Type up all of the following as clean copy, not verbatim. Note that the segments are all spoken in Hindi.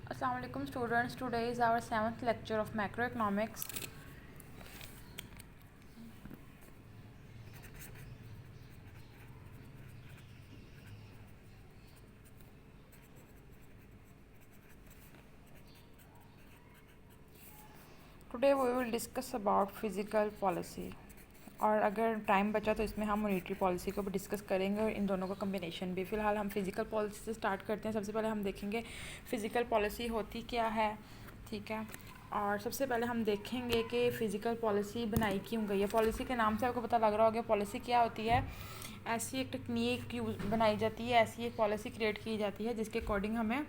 Assalamu alaikum students. Today is our 7th lecture of macroeconomics. Today we will discuss about physical policy. और अगर टाइम बचा तो इसमें हम मॉनेटरी पॉलिसी को भी डिस्कस करेंगे और इन दोनों का कम्बिनेशन भी। फ़िलहाल हम फिज़िकल पॉलिसी से स्टार्ट करते हैं। सबसे पहले हम देखेंगे फ़िज़िकल पॉलिसी होती क्या है, ठीक है। और सबसे पहले हम देखेंगे कि फ़िज़िकल पॉलिसी बनाई क्यों गई है। पॉलिसी के नाम से आपको पता लग रहा होगा पॉलिसी क्या होती है। ऐसी एक टेक्निक बनाई जाती है, ऐसी एक पॉलिसी क्रिएट की जाती है जिसके अकॉर्डिंग हमें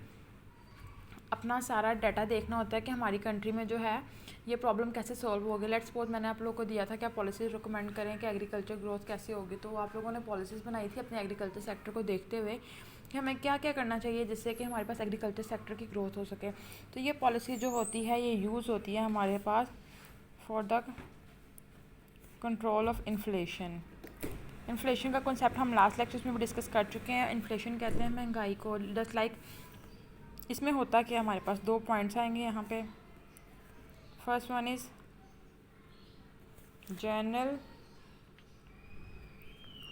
अपना सारा डाटा देखना होता है कि हमारी कंट्री में जो है ये प्रॉब्लम कैसे सॉल्व होगी। लेट्स सपोज मैंने आप लोगों को दिया था कि आप पॉलिसीज़ रिकमेंड करें कि एग्रीकल्चर ग्रोथ कैसे होगी, तो आप लोगों ने पॉलिसीज़ बनाई थी अपने एग्रीकल्चर सेक्टर को देखते हुए कि हमें क्या क्या करना चाहिए जिससे कि हमारे पास एग्रीकल्चर सेक्टर की ग्रोथ हो सके। तो ये पॉलिसी जो होती है ये यूज़ होती है हमारे पास for the control of inflation. Inflation का कॉन्सेप्ट हम लास्ट लेक्चर्स में भी डिस्कस कर चुके हैं। इन्फ्लेशन कहते हैं महंगाई को। जस्ट लाइक इसमें होता कि हमारे पास 2 पॉइंट्स आएंगे यहाँ पे। First one is general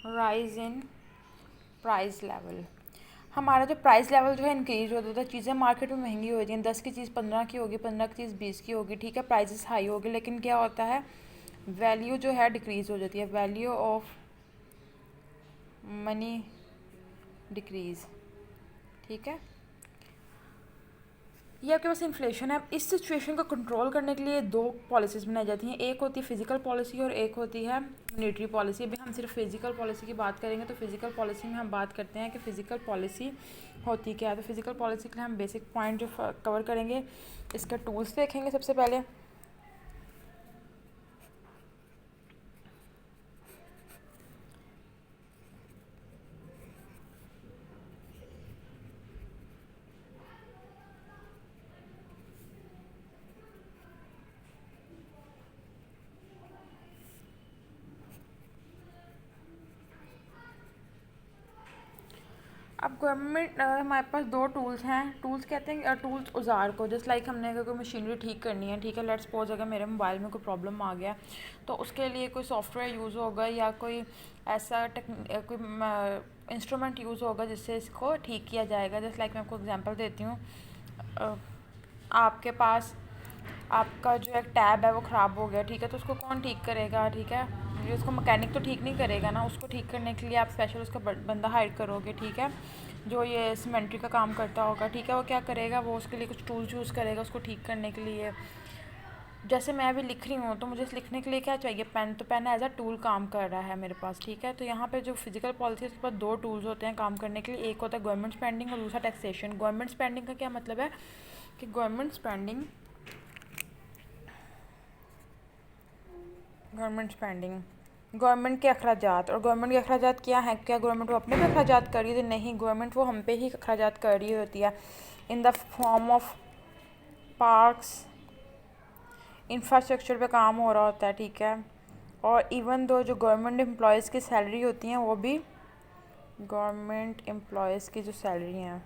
rise in price level. हमारा जो प्राइस लेवल जो है इंक्रीज होता है, चीज़ें मार्केट में महंगी हो रही हैं, 10 की चीज़ 15 की होगी, 15 की चीज़ 20 की होगी, ठीक है, प्राइसेस हाई होगी, लेकिन क्या होता है वैल्यू जो है डिक्रीज़ हो जाती है, वैल्यू ऑफ मनी डिक्रीज़, ठीक है। ये आपके पास इन्फ्लेशन है। इस सिचुएशन को कंट्रोल करने के लिए 2 पॉलिसीज़ बनाई जाती हैं, एक होती है फिजिकल पॉलिसी और एक होती है मॉनेटरी पॉलिसी। अभी हम सिर्फ फिजिकल पॉलिसी की बात करेंगे। तो फिजिकल पॉलिसी में हम बात करते हैं कि फ़िज़िकल पॉलिसी होती क्या है। तो फिजिकल पॉलिसी के लिए हम बेसिक पॉइंट जो कवर करेंगे, इसके टूल्स देखेंगे सबसे पहले। अब गवर्नमेंट हमारे पास 2 टूल्स हैं। टूल्स कहते हैं टूल्स औजार को। जस्ट लाइक हमने अगर कोई मशीनरी ठीक करनी है, ठीक है, लेट्स सपोज अगर मेरे मोबाइल में कोई प्रॉब्लम आ गया तो उसके लिए कोई सॉफ्टवेयर यूज़ होगा या कोई ऐसा कोई इंस्ट्रूमेंट यूज़ होगा जिससे इसको ठीक किया जाएगा। जस्ट लाइक मैं आपको एग्जांपल देती हूँ। आपके पास आपका जो एक टैब है वो ख़राब हो गया, ठीक है, तो उसको कौन ठीक करेगा, ठीक है, ये उसको मैकेनिक तो ठीक नहीं करेगा ना। उसको ठीक करने के लिए आप स्पेशल उसका बंदा हायर करोगे, ठीक है, जो ये सीमेंट्री का काम करता होगा, ठीक है। वो क्या करेगा, वो उसके लिए कुछ टूल्स यूज़ करेगा उसको ठीक करने के लिए। जैसे मैं अभी लिख रही हूँ तो मुझे लिखने के लिए क्या चाहिए, पेन। तो पेन एज अ टूल काम कर रहा है मेरे पास, ठीक है। तो यहाँ पे जो फिजिकल पॉलिसी है उसके पास 2 टूल्स होते हैं काम करने के लिए। एक होता है गवर्नमेंट स्पेंडिंग और दूसरा टैक्सेशन। गवर्नमेंट स्पेंडिंग का क्या मतलब है कि गवर्नमेंट स्पेंडिंग गवर्नमेंट के अखराजात। और गवर्नमेंट के अखराजात क्या हैं, क्या गवर्नमेंट वो अपने पे अखराजात कर रही है? नहीं, गवर्नमेंट वो हम पे ही अखराजात कर रही होती है in the form of parks, infrastructure पे काम हो रहा होता है, ठीक है। और इवन दो जो गवर्नमेंट एम्प्लॉयज़ की सैलरी होती हैं वो भी गवर्नमेंट एम्प्लॉयज़ की जो सैलरी हैं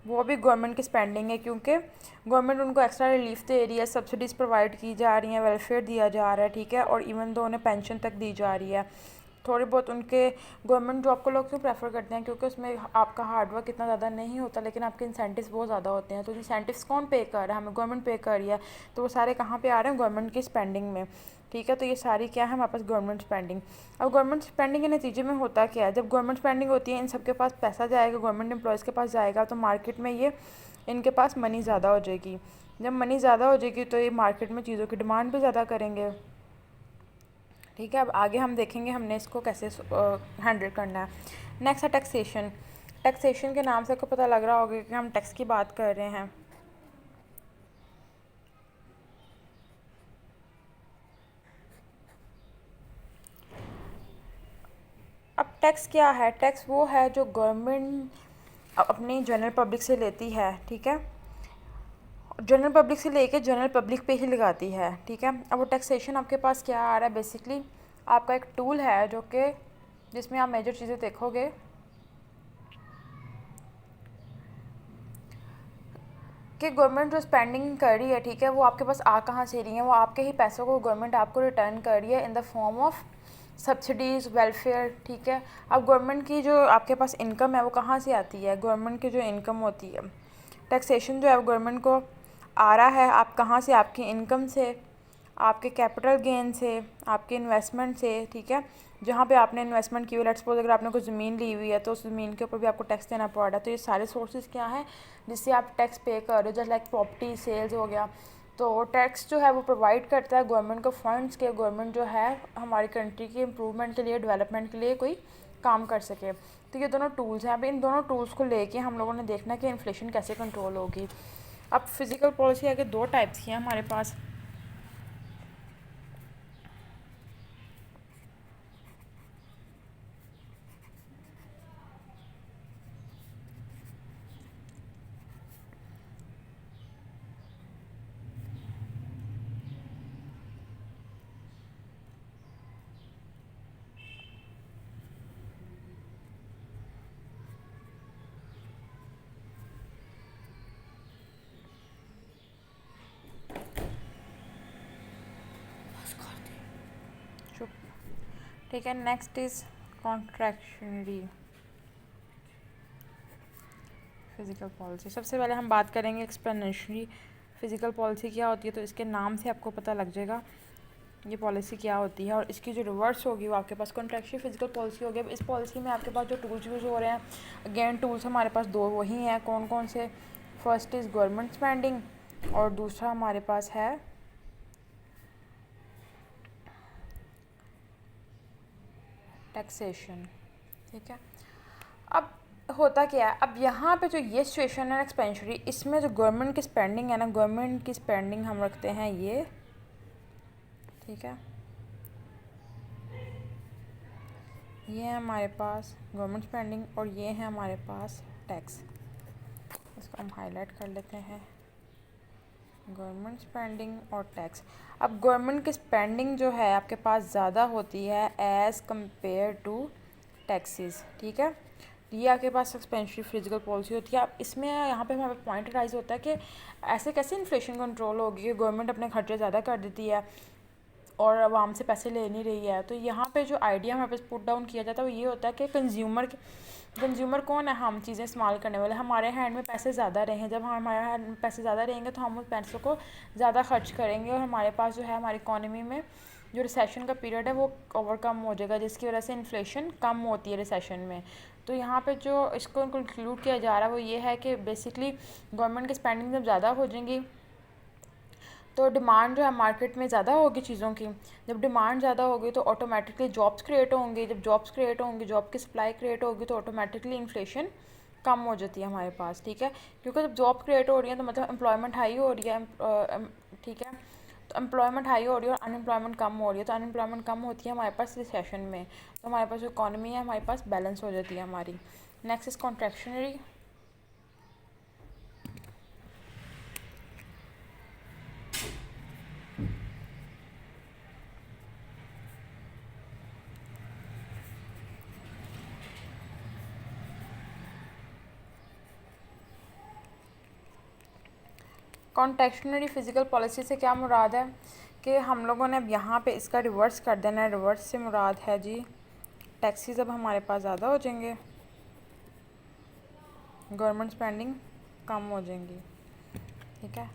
वो भी गवर्नमेंट की स्पेंडिंग है, क्योंकि गवर्नमेंट उनको एक्स्ट्रा रिलीफ दे रही है, सब्सिडीज़ प्रोवाइड की जा रही हैं, वेलफेयर दिया जा रहा है, ठीक है। और इवन दो उन्हें पेंशन तक दी जा रही है। थोड़ी बहुत उनके गवर्नमेंट जॉब को लोग क्यों प्रेफर करते हैं, क्योंकि उसमें आपका हार्डवर्क इतना ज़्यादा नहीं होता लेकिन आपके इंसेंटिव्स बहुत ज़्यादा होते हैं। तो इंसेंटिव्स कौन पे कर रहा है, हमें गवर्नमेंट पे कर रही है। तो वो सारे कहाँ पे आ रहे हैं, गवर्नमेंट की स्पेंडिंग में, ठीक है। तो ये सारी क्या है हमारे पास गवर्नमेंट स्पेंडिंग। अब गवर्नमेंट स्पेंडिंग के नतीजे में होता क्या है, जब गवर्नमेंट स्पेंडिंग होती है इन सबके पास पैसा जाएगा, गवर्नमेंट एम्प्लॉयज़ के पास जाएगा, तो मार्केट में ये इनके पास मनी ज़्यादा हो जाएगी। जब मनी ज़्यादा हो जाएगी तो ये मार्केट में चीज़ों की डिमांड भी ज़्यादा करेंगे, ठीक है। अब आगे हम देखेंगे हमने इसको कैसे हैंडल करना है। नेक्स्ट है टैक्सेशन। टैक्सेशन के नाम से आपको पता लग रहा होगा कि हम टैक्स की बात कर रहे हैं। अब टैक्स क्या है, टैक्स वो है जो गवर्नमेंट अपनी जनरल पब्लिक से लेती है, ठीक है, जनरल पब्लिक से लेके जनरल पब्लिक पे ही लगाती है, ठीक है। अब वो टैक्सेशन आपके पास क्या आ रहा है, बेसिकली आपका एक टूल है जो कि जिसमें आप मेजर चीज़ें देखोगे। कि गवर्नमेंट जो स्पेंडिंग कर रही है, ठीक है, वो आपके पास आ कहाँ से रही है, वो आपके ही पैसों को गवर्नमेंट आपको रिटर्न कर रही है in the form of subsidies, welfare, ठीक है। अब गवर्नमेंट की जो आपके पास इनकम है वो कहाँ से आती है, गवर्नमेंट की जो इनकम होती है, टैक्सेशन जो है वो गवर्नमेंट को आ रहा है, आप कहाँ से, आपकी इनकम से, आपके कैपिटल गेन से, आपके इन्वेस्टमेंट से, ठीक है। जहाँ पे आपने इन्वेस्टमेंट की हुई, लेट्स सपोज अगर आपने कोई ज़मीन ली हुई है तो उस ज़मीन के ऊपर भी आपको टैक्स देना पड़ रहा है। तो ये सारे सोर्सेज क्या हैं जिससे आप टैक्स पे कर रहे हो, जैसे लाइक प्रॉपर्टी सेल्स हो गया। तो टैक्स जो है वो प्रोवाइड करता है गवर्नमेंट को फंड्स के, गवर्नमेंट जो है हमारी कंट्री की इम्प्रूवमेंट के लिए, डेवलपमेंट के लिए कोई काम कर सके। तो ये दोनों टूल्स हैं। अब इन दोनों टूल्स को लेके हम लोगों ने देखना कि इन्फ्लेशन कैसे कंट्रोल होगी। अब फिज़िकल पॉलिसी आगे दो टाइप्स की हैं हमारे पास। चुप, ठीक है। Next is contractionary physical policy. सबसे पहले हम बात करेंगे एक्सप्लेनेशनरी फिज़िकल पॉलिसी क्या होती है। तो इसके नाम से आपको पता लग जाएगा ये पॉलिसी क्या होती है, और इसकी जो रिवर्स होगी वो आपके पास कॉन्ट्रैक्शनरी फिज़िकल पॉलिसी होगी। अब इस पॉलिसी में आपके पास जो टूल्स यूज़ हो रहे हैं, अगेन टूल्स हमारे पास दो वही हैं। कौन कौन से? फर्स्ट इज़ गवर्नमेंट स्पेंडिंग और दूसरा हमारे पास है टैक्सेशन, ठीक है। अब होता क्या है, अब यहाँ पे जो ये सिचुएशन है एक्सपेंशनरी, इसमें जो गवर्नमेंट की स्पेंडिंग है ना, गवर्नमेंट की स्पेंडिंग हम रखते हैं ये, ठीक है। ये है हमारे पास गवर्नमेंट स्पेंडिंग और ये है हमारे पास टैक्स। इसको हम हाईलाइट कर लेते हैं, गवर्नमेंट स्पेंडिंग और टैक्स। अब गवर्नमेंट की स्पेंडिंग जो है आपके पास ज़्यादा होती है एज़ कंपेयर टू टैक्सेस, ठीक है। ये आपके पास एक्सपेंशनरी फिजिकल पॉलिसी होती है। अब इसमें यहाँ पे हमारे पॉइंट राइज होता है कि ऐसे कैसे इन्फ्लेशन कंट्रोल होगी कि गवर्नमेंट अपने खर्चे ज़्यादा कर देती है और आवाम से पैसे ले नहीं रही है। तो यहाँ पे जो आइडिया हमारे पास पुट डाउन किया जाता है वो ये होता है कि कंज्यूमर कौन है? हम चीज़ें इस्तेमाल करने वाले, हमारे हैंड में पैसे ज़्यादा रहेंगे। जब हमारे हैंड में पैसे ज़्यादा रहेंगे तो हम उस पैसों को ज़्यादा खर्च करेंगे और हमारे पास जो है हमारी इकॉनमी में जो रिसेशन का पीरियड है वो ओवरकम हो जाएगा, जिसकी वजह से इन्फ्लेशन कम होती है रिसेशन में। तो यहाँ पे जो इसको कंक्लूड किया जा रहा है वो ये है कि बेसिकली गवर्नमेंट की स्पेंडिंग जब ज़्यादा हो जाएंगी तो डिमांड जो है मार्केट में ज़्यादा होगी चीज़ों की। जब डिमांड ज़्यादा होगी तो ऑटोमेटिकली जॉब्स क्रिएट होंगे, जब जॉब्स क्रिएट होंगे, जॉब की सप्लाई क्रिएट होगी तो ऑटोमेटिकली इन्फ्लेशन कम हो जाती है हमारे पास, ठीक है। क्योंकि जब जॉब क्रिएट हो रही है तो मतलब एम्प्लॉयमेंट हाई हो रही है, ठीक है। तो एम्प्लॉयमेंट हाई हो रही है और अनएम्प्लॉयमेंट कम हो रही है। तो अनएम्प्लॉयमेंट कम होती है हमारे पास रिसेशन में, तो हमारे पास जो इकॉनमी है हमारे पास बैलेंस हो जाती है हमारी। Next is contractionary. Contractionary physical policy से क्या मुराद है कि हम लोगों ने अब यहाँ पे इसका रिवर्स कर देना है। रिवर्स से मुराद है जी टैक्सेस अब हमारे पास ज़्यादा हो जाएंगे, गवर्नमेंट स्पेंडिंग कम हो जाएंगी, ठीक है।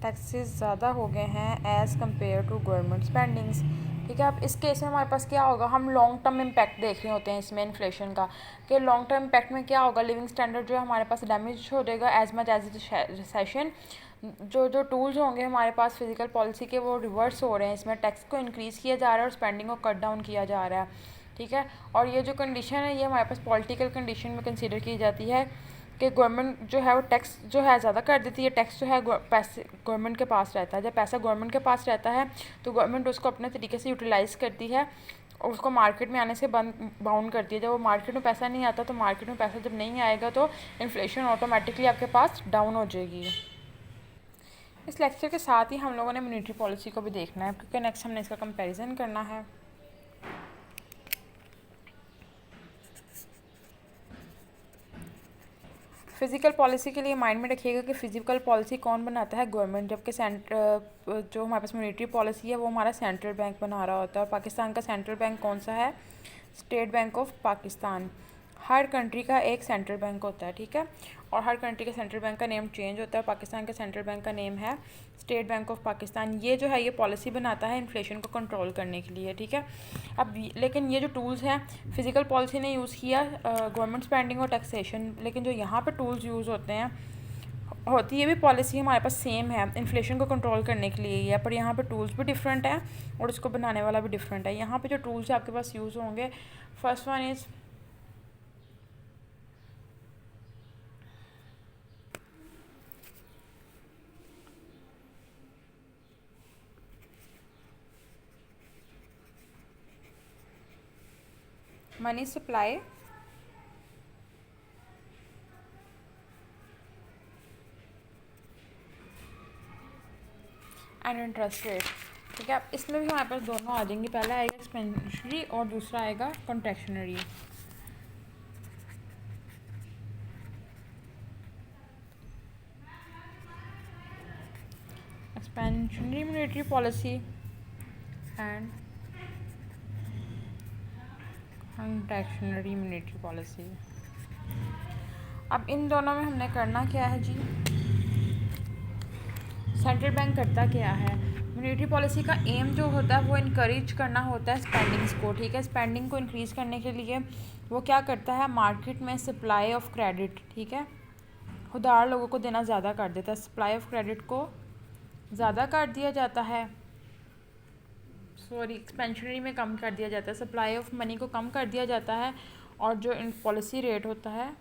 टैक्सेस ज़्यादा हो गए हैं as compared to government spendings, ठीक है। अब इस केस में हमारे पास क्या होगा, हम लॉन्ग टर्म इम्पैक्ट देख रहे होते हैं इसमें इन्फ्लेशन का, कि लॉन्ग टर्म इम्पैक्ट में क्या होगा, लिविंग स्टैंडर्ड जो है हमारे पास डैमेज हो जाएगा एज मच एज रिसेशन। जो टूल्स होंगे हमारे पास फिजिकल पॉलिसी के वो रिवर्स हो रहे हैं, इसमें टैक्स को इंक्रीज़ किया जा रहा है और स्पेंडिंग को कट डाउन किया जा रहा है, ठीक है। और ये जो कंडीशन है ये हमारे पास पॉलिटिकल कंडीशन में कंसिडर की जाती है कि गवर्नमेंट जो है वो टैक्स जो है ज़्यादा कर देती है। टैक्स जो है पैसे गवर्नमेंट के पास रहता है, जब पैसा गवर्नमेंट के पास रहता है तो गवर्नमेंट उसको अपने तरीके से यूटिलाइज़ करती है और उसको मार्केट में आने से बाउंड करती है। जब वो मार्केट में पैसा नहीं आता तो मार्केट में पैसा जब नहीं आएगा तो इन्फ्लेशन ऑटोमेटिकली आपके पास डाउन हो जाएगी। इस लेक्चर के साथ ही हम लोगों ने मॉनेटरी पॉलिसी को भी देखना है, क्योंकि नेक्स्ट हमने इसका कंपैरिजन करना है। फिज़िकल पॉलिसी के लिए माइंड में रखिएगा कि फ़िज़िकल पॉलिसी कौन बनाता है, गवर्नमेंट, जबकि जो हमारे पास मॉनेटरी पॉलिसी है वो हमारा सेंट्रल बैंक बना रहा होता है। और पाकिस्तान का सेंट्रल बैंक कौन सा है? State bank of Pakistan. Her country का एक सेंट्रल बैंक होता है, ठीक है, और हर कंट्री के सेंट्रल बैंक का नेम चेंज होता है। पाकिस्तान का सेंट्रल बैंक का नेम है स्टेट बैंक ऑफ पाकिस्तान। ये जो है ये पॉलिसी बनाता है इन्फ्लेशन को कंट्रोल करने के लिए, ठीक है। अब लेकिन ये जो टूल्स हैं, फिज़िकल पॉलिसी ने यूज़ किया गवर्नमेंट स्पेंडिंग और टैक्सेशन, लेकिन जो यहाँ पे टूल्स यूज़ होते हैं होती ये भी पॉलिसी हमारे पास सेम है, इन्फ्लेशन को कंट्रोल करने के लिए ही है, पर यहाँ पे टूल्स भी डिफरेंट है और इसको बनाने वाला भी डिफरेंट है। यहाँ पे जो टूल्स आपके पास यूज़ होंगे, first one is money supply and interest rate, ठीक है। इसमें भी हमारे पास दोनों आ जाएंगे, पहला आएगा एक्सपेंशनरी और दूसरा आएगा contractionary. Expansionary monetary policy and contractionary monetary policy. अब इन दोनों में हमने करना क्या है जी? सेंट्रल बैंक करता क्या है? मॉनेटरी पॉलिसी का एम जो होता है वो इनकरेज करना होता है स्पेंडिंग्स को, ठीक है। स्पेंडिंग को इंक्रीज़ करने के लिए वो क्या करता है? मार्केट में सप्लाई ऑफ क्रेडिट, ठीक है, उधार लोगों को देना ज़्यादा कर देता है, सप्लाई ऑफ क्रेडिट को ज़्यादा कर दिया जाता है, सॉरी एक्सपेंशनरी में कम कर दिया जाता है, सप्लाई ऑफ मनी को कम कर दिया जाता है, और जो पॉलिसी रेट होता है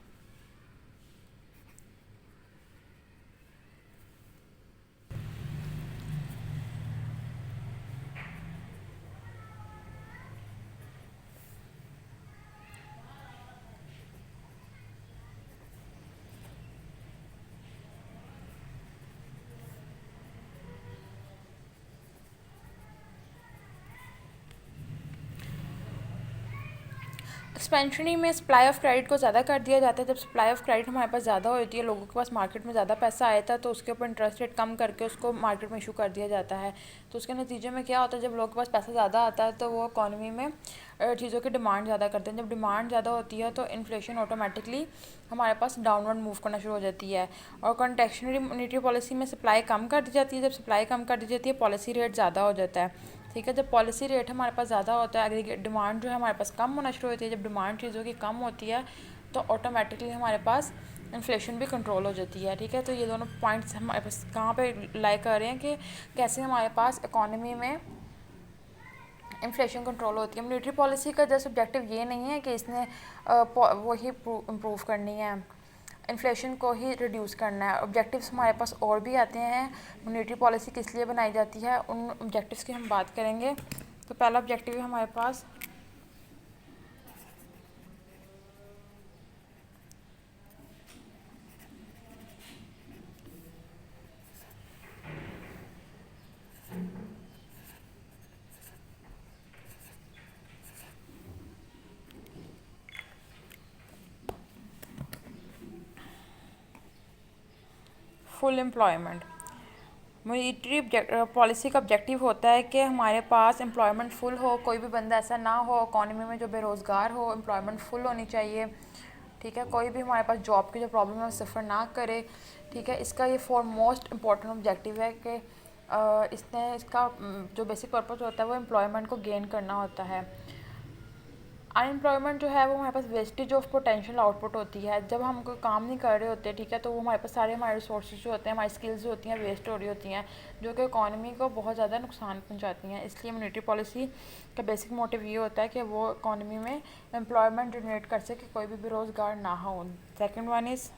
एक्सपेंशनरी में सप्लाई ऑफ क्रेडिट को ज़्यादा कर दिया जाता है। जब सप्लाई ऑफ क्रेडिट हमारे पास ज़्यादा होती है, लोगों के पास मार्केट में ज़्यादा पैसा आया था, तो उसके ऊपर इंटरेस्ट रेट कम करके उसको मार्केट में इशू कर दिया जाता है। तो उसके नतीजे में क्या होता है? जब लोगों के पास पैसा ज़्यादा आता है तो वो इकॉनमी में चीज़ों की डिमांड ज़्यादा करते हैं। जब डिमांड ज़्यादा होती है तो इन्फ्लेशन ऑटोमेटिकली हमारे पास डाउनवर्ड मूव करना शुरू हो जाती है। और कॉन्ट्रैक्शनरी मॉनेटरी पॉलिसी में सप्लाई कम कर दी जाती है। जब सप्लाई कम कर दी जाती है पॉलिसी रेट ज़्यादा हो जाता है, ठीक है। जब पॉलिसी रेट हमारे पास ज़्यादा होता है, एग्रीगेट डिमांड जो है हमारे पास कम होना शुरू होती है। जब डिमांड चीज़ों की कम होती है तो ऑटोमेटिकली हमारे पास इन्फ्लेशन भी कंट्रोल हो जाती है, ठीक है। तो ये दोनों पॉइंट्स हमारे पास कहाँ पे लाई कर रहे हैं कि कैसे हमारे पास इकॉनमी में इन्फ्लेशन कंट्रोल होती है। मॉनेटरी पॉलिसी का जस्ट ऑब्जेक्टिव ये नहीं है कि इसने वही इम्प्रूव करनी है, इन्फ्लेशन को ही रिड्यूस करना है। ऑब्जेक्टिव्स हमारे पास और भी आते हैं। मॉनेटरी पॉलिसी किस लिए बनाई जाती है, उन ऑब्जेक्टिव्स की हम बात करेंगे। तो पहला ऑब्जेक्टिव है हमारे पास फुल एम्प्लॉयमेंट। मॉनेटरी पॉलिसी का ऑब्जेक्टिव होता है कि हमारे पास एम्प्लॉयमेंट फुल हो, कोई भी बंदा ऐसा ना हो इकॉनमी में जो बेरोज़गार हो, एम्प्लॉयमेंट फुल होनी चाहिए, ठीक है। कोई भी हमारे पास जॉब की जो प्रॉब्लम है वो सफ़र ना करे, ठीक है। इसका ये मोस्ट इम्पॉर्टेंट ऑब्जेक्टिव है कि इसका जो बेसिक पर्पस होता है वो एम्प्लॉयमेंट को गेन करना होता है। अनएम्प्लॉयमेंट जो है वो हमारे पास वेस्टेज ऑफ पोटेंशियल आउटपुट होती है। जब हम कोई काम नहीं कर रहे होते, ठीक है, तो वो हमारे पास सारे हमारे रिसोर्सेज जो होते हैं, हमारी स्किल्स जो होती हैं वेस्ट हो रही होती हैं, जो कि इकॉनमी को बहुत ज़्यादा नुकसान पहुंचाती हैं। इसलिए मॉनेटरी पॉलिसी का बेसिक मोटिव ये होता है कि वो इकॉनमी में एम्प्लॉयमेंट जनरेट कर सके, कोई भी बेरोज़गार ना हो। Second one is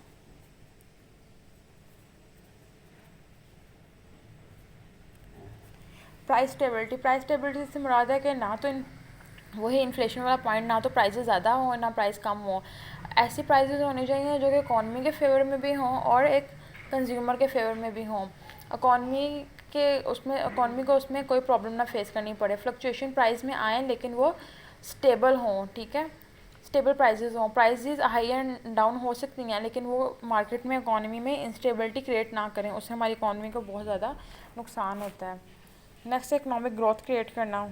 price stability. Price stability से मुराद है कि ना तो वही इन्फ्लेशन वाला पॉइंट, ना तो प्राइसेस ज़्यादा हो ना प्राइस कम हो। ऐसी प्राइसेस होनी चाहिए जो कि इकॉनमी के फेवर में भी हों और एक कंज्यूमर के फेवर में भी हों। इकॉनमी के उसमें इकॉनमी को उसमें कोई प्रॉब्लम ना फेस करनी पड़े, फ्लक्चुएशन प्राइस में आए लेकिन वो स्टेबल हों, ठीक है, स्टेबल प्राइसेस हों। प्राइसेस हाई एंड डाउन हो सकती हैं लेकिन वो मार्केट में इकॉनमी में इंस्टेबिलिटी क्रिएट ना करें, उससे हमारी इकॉनमी को बहुत ज़्यादा नुकसान होता है। नेक्स्ट, इकोनॉमिक ग्रोथ क्रिएट करना।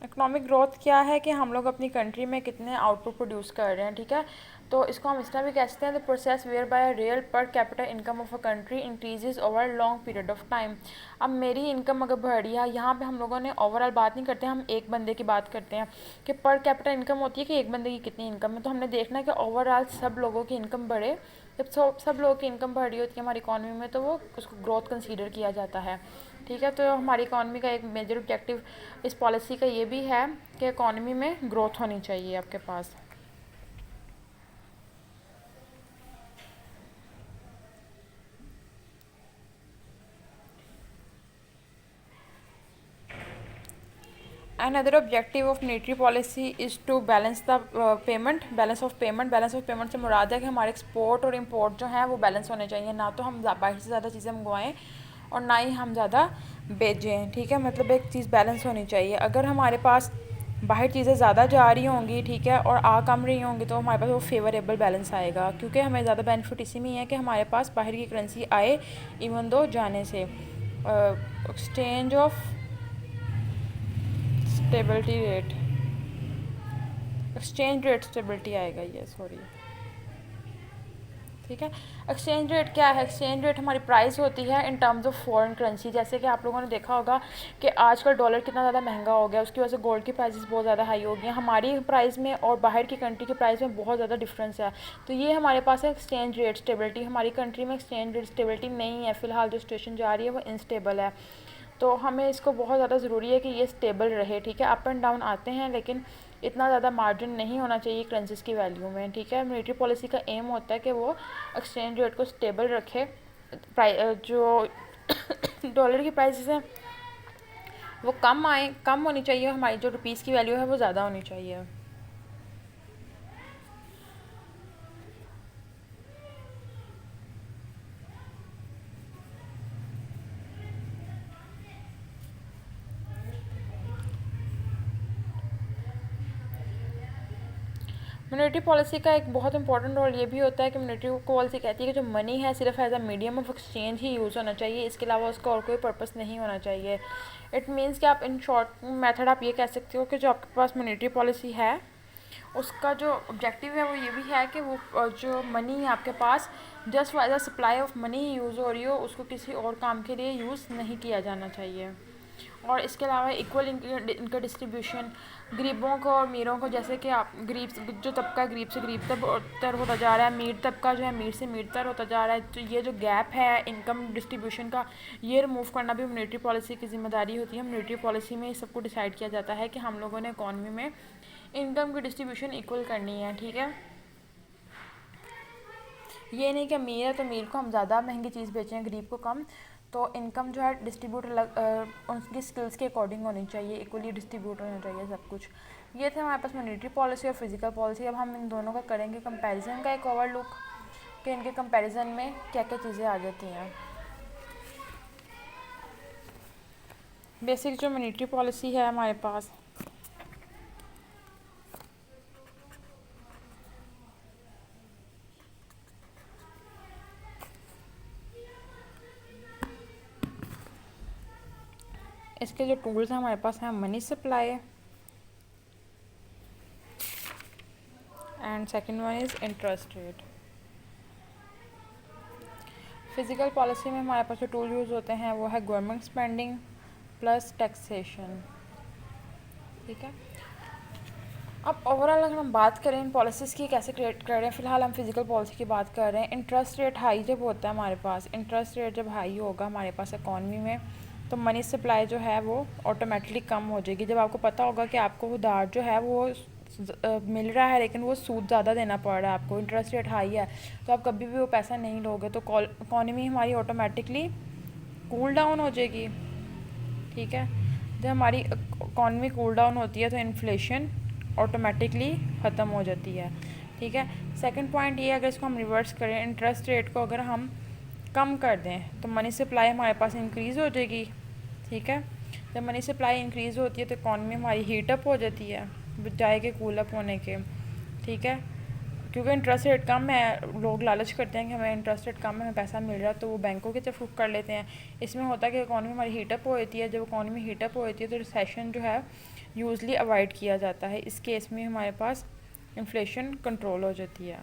इकोनॉमिक ग्रोथ क्या है कि हम लोग अपनी कंट्री में कितने आउटपुट प्रोड्यूस कर रहे हैं, ठीक है। तो इसको हम इस तरह भी कह सकते हैं, the process whereby real per capita income of a country increases over long period of time. अब मेरी इनकम अगर बढ़ रही है, यहाँ पे हम लोगों ने ओवरऑल बात नहीं करते, हम एक बंदे की बात करते हैं कि पर कैपिटल इनकम होती है कि एक बंदे की कितनी इनकम है। तो हमने देखना है कि ओवरऑल सब लोगों की इनकम बढ़े। जब सब लोगों की इनकम बढ़ रही होती है हमारी इकॉनमी में, तो वो उसको ग्रोथ कंसीडर किया जाता है, ठीक है। तो हमारी इकॉनमी का एक मेजर ऑब्जेक्टिव इस पॉलिसी का ये भी है कि इकॉनमी में ग्रोथ होनी चाहिए आपके पास। Another objective of monetary policy is to balance the payment, balance of payment. Balance of payment से मुराद है कि हमारे एक्सपोर्ट और इंपोर्ट जो हैं वो बैलेंस होने चाहिए, ना तो हम बाहर से ज़्यादा चीज़ें मंगवाएं और ना ही हम ज़्यादा बेचें, ठीक है। मतलब एक चीज़ बैलेंस होनी चाहिए। अगर हमारे पास बाहर चीज़ें ज़्यादा जा रही होंगी, ठीक है, और आ कम रही होंगी, तो हमारे पास वो फेवरेबल बैलेंस आएगा, क्योंकि हमें ज़्यादा बेनिफिट इसी में है कि हमारे पास बाहर की करेंसी आए इवन दो जाने से। Exchange of stability rate, exchange rate stability आएगा ये, सॉरी, ठीक है। एक्सचेंज रेट क्या है? एक्सचेंज रेट हमारी प्राइस होती है in terms of foreign currency. जैसे कि आप लोगों ने देखा होगा कि आजकल डॉलर कितना ज़्यादा महंगा हो गया, उसकी वजह से गोल्ड की प्राइसेस बहुत ज़्यादा हाई हो गई हैं। हमारी प्राइस में और बाहर की कंट्री की प्राइस में बहुत ज़्यादा डिफरेंस है। तो ये हमारे पास है एक्सचेंज रेट स्टेबिलिटी। हमारी कंट्री में एक्सचेंज रेट स्टेबिलिटी नहीं है, फ़िलहाल जो सिचुएशन जा रही है वो इनस्टेबल है। तो हमें इसको बहुत ज़्यादा ज़रूरी है कि ये स्टेबल रहे, ठीक है। अप एंड डाउन आते हैं लेकिन इतना ज़्यादा मार्जिन नहीं होना चाहिए करेंसीज की वैल्यू में, ठीक है। मॉनेटरी पॉलिसी का एम होता है कि वो एक्सचेंज रेट को स्टेबल रखे। जो डॉलर की प्राइसेस हैं वो कम होनी चाहिए, हमारी जो रुपीज़ की वैल्यू है वो ज़्यादा होनी चाहिए। मॉनेटरी पॉलिसी का एक बहुत इंपॉर्टेंट रोल ये भी होता है कि मॉनेटरी पॉलिसी कहती है कि जो मनी है सिर्फ as a medium of exchange ही यूज़ होना चाहिए, इसके अलावा उसका और कोई पर्पस नहीं होना चाहिए। इट मीन्स कि आप इन शॉर्ट मेथड आप ये कह सकते हो कि जो आपके पास मॉनेटरी पॉलिसी है उसका जो ऑब्जेक्टिव है वो ये भी है कि वो जो मनी है आपके पास just as a supply of money ही यूज़ हो रही हो, उसको किसी और काम के लिए यूज़ नहीं किया जाना चाहिए। और इसके अलावा इक्वल इनका डिस्ट्रीब्यूशन, गरीबों को और अमीरों को, जैसे कि आप गरीब जो तबका गरीब से गरीब तर होता जा रहा है, अमीर तबका जो है अमीर से अमीर तर होता जा रहा है, तो ये जो गैप है इनकम डिस्ट्रीब्यूशन का, ये रिमूव करना भी मॉनेटरी पॉलिसी की जिम्मेदारी होती है। मॉनेटरी पॉलिसी में सबको डिसाइड किया जाता है कि हम लोगों ने इकॉनमी में इनकम की डिस्ट्रीब्यूशन इक्वल करनी है, ठीक है। ये नहीं कि अमीर है तो अमीर को हम ज़्यादा महंगी चीज़ बेचें, गरीब को कम। तो इनकम जो है डिस्ट्रीब्यूट उनकी स्किल्स के अकॉर्डिंग होनी चाहिए, इक्वली डिस्ट्रीब्यूट होना चाहिए सब कुछ। ये थे हमारे पास मॉनेटरी पॉलिसी और फिजिकल पॉलिसी। अब हम इन दोनों का करेंगे कंपैरिजन का एक ओवर लुक कि इनके कंपैरिजन में क्या क्या चीज़ें आ जाती हैं। बेसिक जो मॉनेटरी पॉलिसी है हमारे पास, इसके जो टूल्स हैं हमारे पास हैं money supply and second one is interest rate. Physical policy में हमारे पास जो टूल यूज़ होते हैं वो है गवर्नमेंट स्पेंडिंग प्लस टैक्सेशन, ठीक है। अब ओवरऑल अगर हम बात करें इन पॉलिसीज़ की कैसे क्रिएट कर रहे हैं, फ़िलहाल हम फिजिकल पॉलिसी की बात कर रहे हैं। इंटरेस्ट रेट हाई जब होता है हमारे पास, इंटरेस्ट रेट जब हाई होगा हमारे पास इकॉनमी में, तो मनी सप्लाई जो है वो ऑटोमेटिकली कम हो जाएगी। जब आपको पता होगा कि आपको उधार जो है वो मिल रहा है लेकिन वो सूद ज़्यादा देना पड़ रहा है आपको, इंटरेस्ट रेट हाई है, तो आप कभी भी वो पैसा नहीं लोगे, तो इकॉनमी हमारी ऑटोमेटिकली कूल डाउन हो जाएगी, ठीक है। जब हमारी इकॉनमी कूल डाउन होती है तो इन्फ्लेशन ऑटोमेटिकली ख़त्म हो जाती है। ठीक है। सेकंड पॉइंट ये, अगर इसको हम रिवर्स करें, इंटरेस्ट रेट को अगर हम कम कर दें तो मनी सप्लाई हमारे पास इंक्रीज़ हो जाएगी, ठीक है। जब मनी सप्लाई इंक्रीज़ होती है तो इकॉनमी हमारी हीटअप हो जाती है बजाय के कूलअप होने के, ठीक है। क्योंकि इंटरेस्ट रेट कम है, लोग लालच करते हैं कि हमें इंटरेस्ट रेट कम है, हमें पैसा मिल रहा है, तो वो बैंकों की तरफ रुख कर लेते हैं। इसमें होता है कि इकॉनमी हमारी हीटअप हो जाती है। जब इकॉनमी हीटअप हो जाती है तो रिसेशन जो है यूजली अवॉइड किया जाता है। इस केस में हमारे पास इन्फ्लेशन कंट्रोल हो जाती है।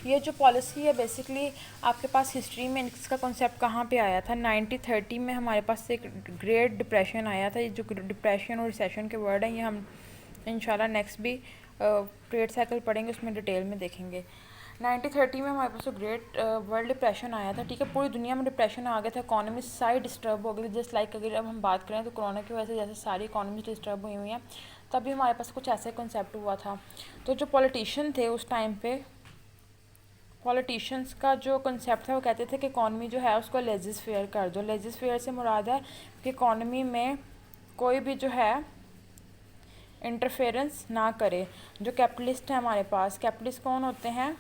ये जो पॉलिसी है बेसिकली आपके पास हिस्ट्री में इसका कॉन्सेप्ट कहाँ पे आया था, 1930 में हमारे पास एक ग्रेट डिप्रेशन आया था। ये जो डिप्रेशन और रिसेशन के वर्ड हैं ये हम इंशाल्लाह नेक्स्ट भी ट्रेड साइकिल पढ़ेंगे, उसमें डिटेल में देखेंगे। 1930 में हमारे पास जो ग्रेट वर्ल्ड डिप्रेशन आया था, ठीक है। पूरी दुनिया में डिप्रेशन आ गया था, इकॉनमी सारी डिस्टर्ब हो गई थी। जस्ट लाइक अगर अब हम बात करें तो कोरोना की वजह से जैसे सारी इकॉनमी डिस्टर्ब हुई हुई हैं, तभी हमारे पास कुछ ऐसे कॉन्सेप्ट हुआ था। तो जो पॉलिटिशियन थे उस टाइम पे, पॉलिटिशियंस का जो कंसेप्ट था वो कहते थे कि इकॉनमी जो है उसको लेजिस फेयर कर दो। लेजिस फेयर से मुराद है कि इकॉनमी में कोई भी जो है इंटरफेरेंस ना करे। जो कैपिटलिस्ट है हमारे पास, कैपिटलिस्ट कौन होते हैं,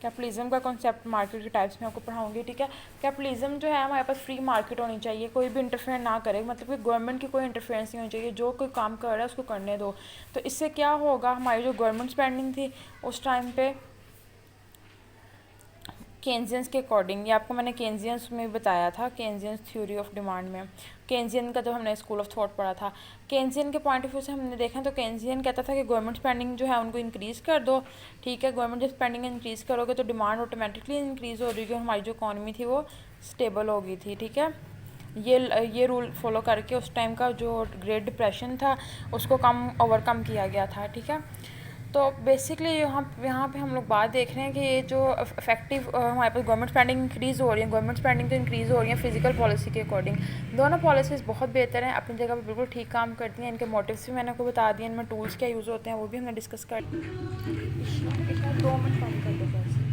कैपिटलिज्म का कॉन्सेप्ट मार्केट के टाइप्स में आपको पढ़ाऊंगी, ठीक है। कैपिटलिज्म जो है हमारे पास फ्री मार्केट होनी चाहिए, कोई भी इंटरफेयर ना करे, मतलब कि गवर्नमेंट की कोई इंटरफेरेंस नहीं होनी चाहिए। जो कोई काम कर रहा है उसको करने दो। तो इससे क्या होगा, हमारी जो गवर्नमेंट स्पेंडिंग थी उस टाइम पे केन्जियंस के अकॉर्डिंग, ये आपको मैंने केन्जियंस में बताया था, केन्जियंस थ्योरी ऑफ डिमांड में, केन्जियन का जब हमने स्कूल ऑफ थॉट पढ़ा था। केन्जियन के पॉइंट ऑफ व्यू से हमने देखा तो केन्जियन कहता था कि गवर्नमेंट स्पेंडिंग जो है उनको इंक्रीज़ कर दो, ठीक है। गवर्नमेंट जब स्पेंडिंग इंक्रीज़ करोगे तो डिमांड ऑटोमेटिकली इंक्रीज़ हो रही है, हमारी जो इकॉनमी थी वो स्टेबल हो गई थी, ठीक है। ये रूल फॉलो करके उस टाइम का जो ग्रेट डिप्रेशन था उसको ओवरकम किया गया था, ठीक है। तो बेसिकली यहाँ पे हम लोग बात देख रहे हैं कि ये जो इफेक्टिव हमारे पास गवर्नमेंट स्पेंडिंग इंक्रीज़ हो रही है, गवर्नमेंट स्पेंडिंग तो इंक्रीज़ हो रही है फिजिकल पॉलिसी के अकॉर्डिंग। दोनों पॉलिसीज़ बहुत बेहतर हैं, अपनी जगह पर बिल्कुल ठीक काम करती हैं। इनके मोटिव्स भी मैंने आपको बता दिए, इनमें टूल्स क्या यूज़ होते हैं वो भी हमने डिस्कस कर 2 मिनट कम कर दो बस।